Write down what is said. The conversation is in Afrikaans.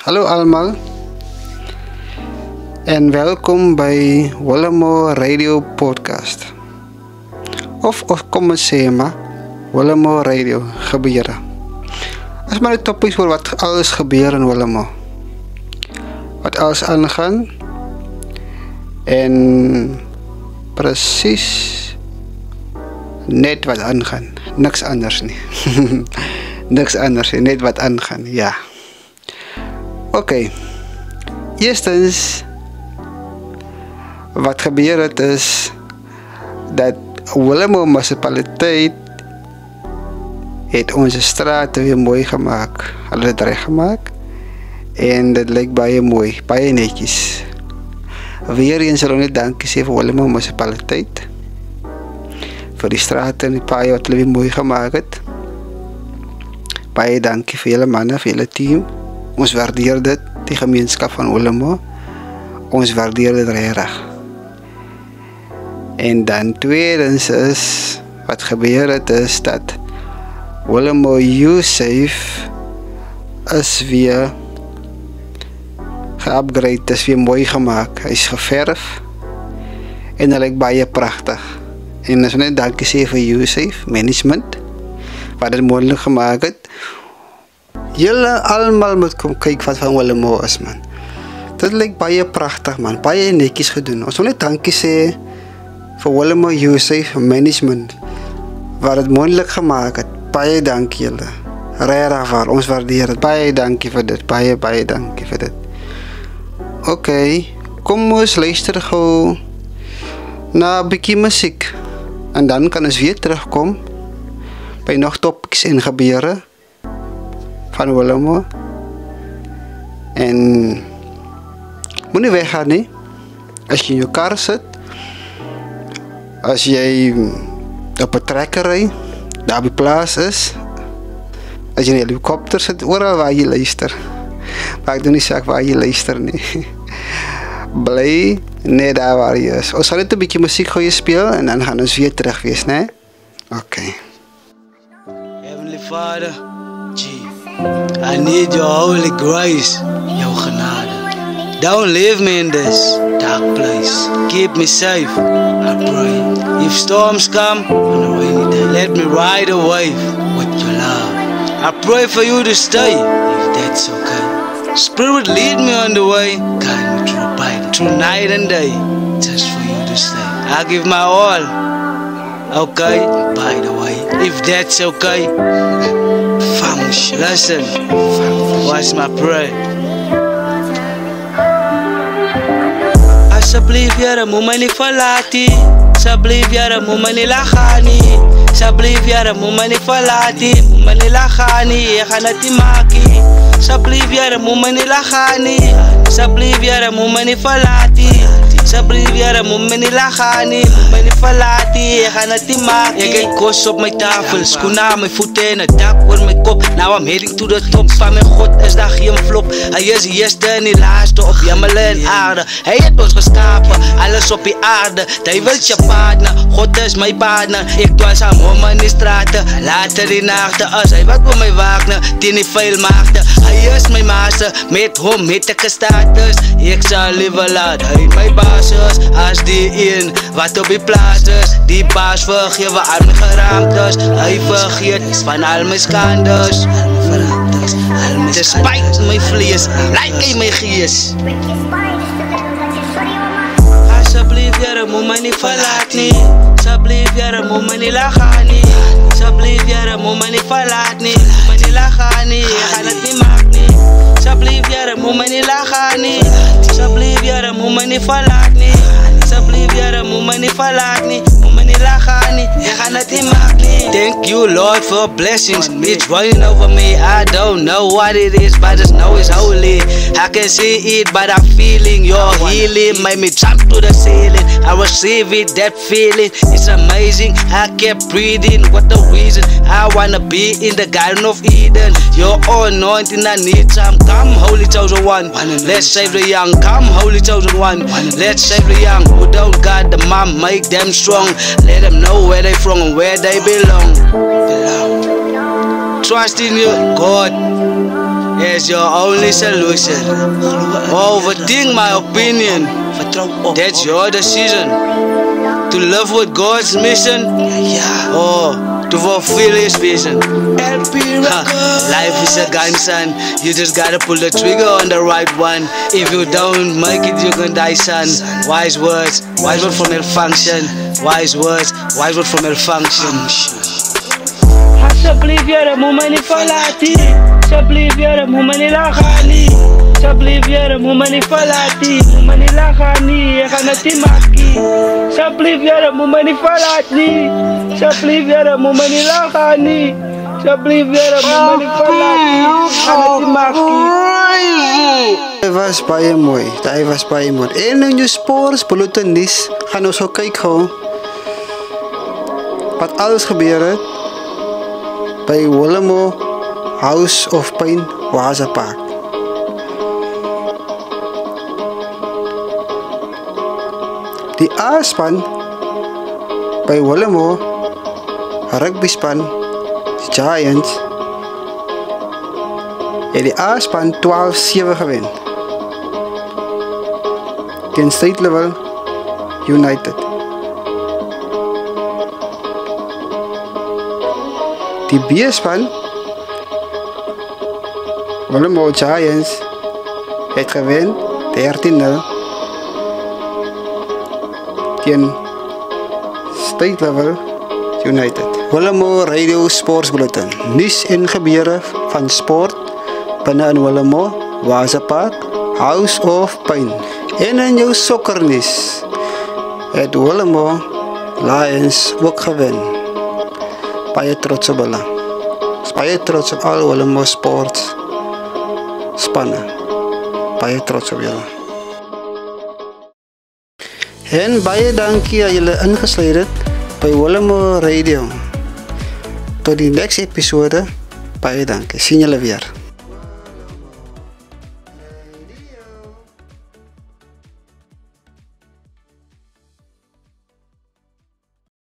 Hallo allemaal en welkom bij Willemo Radio Podcast. Of kom eens zeggen maar, Willemo Radio gebeuren. Als maar het topic voor wat alles gebeurt in Willemo. Wat alles aangaan. En precies net wat aangaan. Niks anders nie. Niks anders, net wat aangaan, ja. Oké. Eerstens, wat gebeurt is dat Willemo municipaliteit het onze straten weer mooi gemaakt. Hulle het reg gemaakt. En dit lyk baie mooi, baie netjies. Weer eens wil ek net dankie sê vir Willemo municipaliteit. Vir die strate en die paaie wat hulle weer mooi gemaakt het. Baie dankie vir julle manne, vir julle team. Ons waardeer dit, die gemeenskap van Willemo. Ons waardeer dit reg. En dan tweedens is, wat gebeur het is dat Willemo U-Safe is weer geupgrade, is weer mooi gemaakt. Hy is geverf en hy lyk baie prachtig. En as net dankie sê vir U-Safe management wat dit moontlik gemaak het. Julle almal moet kom kyk wat van Willemo is, man. Dit lyk baie prachtig, man. Baie netjies gedoen. Ons wil net dankie sê vir Willemo U-Safe management wat dit moontlik gemaak het. Baie dankie julle. Regtig waar, ons waardeer dit. Baie dankie vir dit. Baie dankie vir dit. Oké, kom ons luister gou na 'n bietjie musiek. En dan kan ons weer terugkom by nog topics en gebeure van Willemo. En moenie weggaan nie. As jy in jou kar sit, as jy op 'n trekker ry, daar by plaas is, as jy in 'n helikopter sit, oral waar jy luister. Maar ek doen nie saak waar jy luister nie. Bly net daar waar jy is. Ons sal net 'n bietjie musiek gou speel en dan gaan ons weer terug wees, né? Okay. Heavenly Father, I need your holy grace, your genade. Don't leave me in this dark place. Keep me safe, I pray. If storms come on a rainy day, let me ride a wave with your love. I pray for you to stay, if that's okay. Spirit, lead me on the way, guide me through fight, through night and day, just for you to stay. I give my all, okay, by the way, if that's okay. Function. Listen, what's my prayer? Alsjeblieft, jaren, moet me niet verlaten. Alsjeblieft, jaren, moet me niet lachen. Alsjeblieft, jaren, moet me niet verlaten. Moet me niet lachen, ik ga het niet maken. Alsjeblieft, jaren, moet me niet lachen. Alsjeblieft, jaren, moet me niet verlaten. Alsjeblieft, jaren, moet me niet lachen. Moet me niet verlaten, ik ga het niet maken. Ik eet kost op mijn tafel, schoenen aan mijn voeten en het dak voor mijn kop. Now I'm heading to the top, van mijn God is daar geen flop. Hij is de eerste en die laatste op hemel en aarde. Hij heeft ons geschapen, alles op die aarde. Hij wil je partner, God is mijn partner. Ik dwaal samen in die straten, later die nachten. Als hij wat voor mij waakte, die niet veel maakte. Hij is mijn master, met hem met de status. Ik zal liever laten, hij mijn baas is. Als die in, wat op die plaats is. Die baas vergeven al mijn geraamtes. Hij vergeet van al mijn skandes. Het spijt mijn vlees, lijkt in mijn geest. Alsjeblieft, jaren, moet me niet verlaten. Alsjeblieft, jaren, moet me niet lachen. Alsjeblieft, jaren, moet me niet verlaten. Moet me niet lachen, ik ga het niet maken. Alsjeblieft, jaren, moet me niet lachen. Alsjeblieft, jaren, moet me niet verlaten. Alsjeblieft, jaren, moet me niet verlaten. Moet me niet lachen, ik ga het niet maken. Thank you, Lord, for blessings. It's running over me. I don't know what it is, but I just know it's holy. I can see it, but I'm feeling your healing. Made me jump to the ceiling. I receive it, that feeling. It's amazing. I kept breathing. What the reason? I wanna be in the Garden of Eden. Your anointing, I need some. Come, Holy Chosen One. Let's save the young. Come, Holy Chosen One. Let's save the young who don't got the mom. Make them strong. Let them know where they from and where they belong. Trust in you, God. is your only solution. Overthink my opinion. That's your decision. To live with God's mission or to fulfill His vision. Life is a gun, son. You just gotta pull the trigger on the right one. If you don't make it, you can die, son. Wise words from malfunction. Wise words from malfunction. Subliviere mumani falati, subliviere mumani lakani, subliviere mumani falati, mumani lakani, ekanati maki, subliviere mumani falati, subliviere mumani lakani, subliviere mumani falati, ekanati maki. Dit was baie mooi. Dit was baie mooi. En in jou sportsbulletin nuus gaan ons ook kyk gou wat alles gebeur het by Willowmore House of Pain Waterpark. Die A-span by Willowmore rugby span die Giants het die A-span 12-7 gewen teen State Level United. Die B-span Willowmore Giants het gewen 13-0 teen State Level United. Willowmore Radio Sports Bulletin. Nuus en gebeure van sport binne in Willowmore Waterpark House of Pain. En in jou sokkernuus het Willowmore Lions ook gewen. Baie trots op hulle. Baie trots op al Willowmore sports spanne. Baie trots op julle. En baie dankie dat julle ingesluit het by Willowmore Radio. Tot die next episode. Baie dankie. Sien julle weer.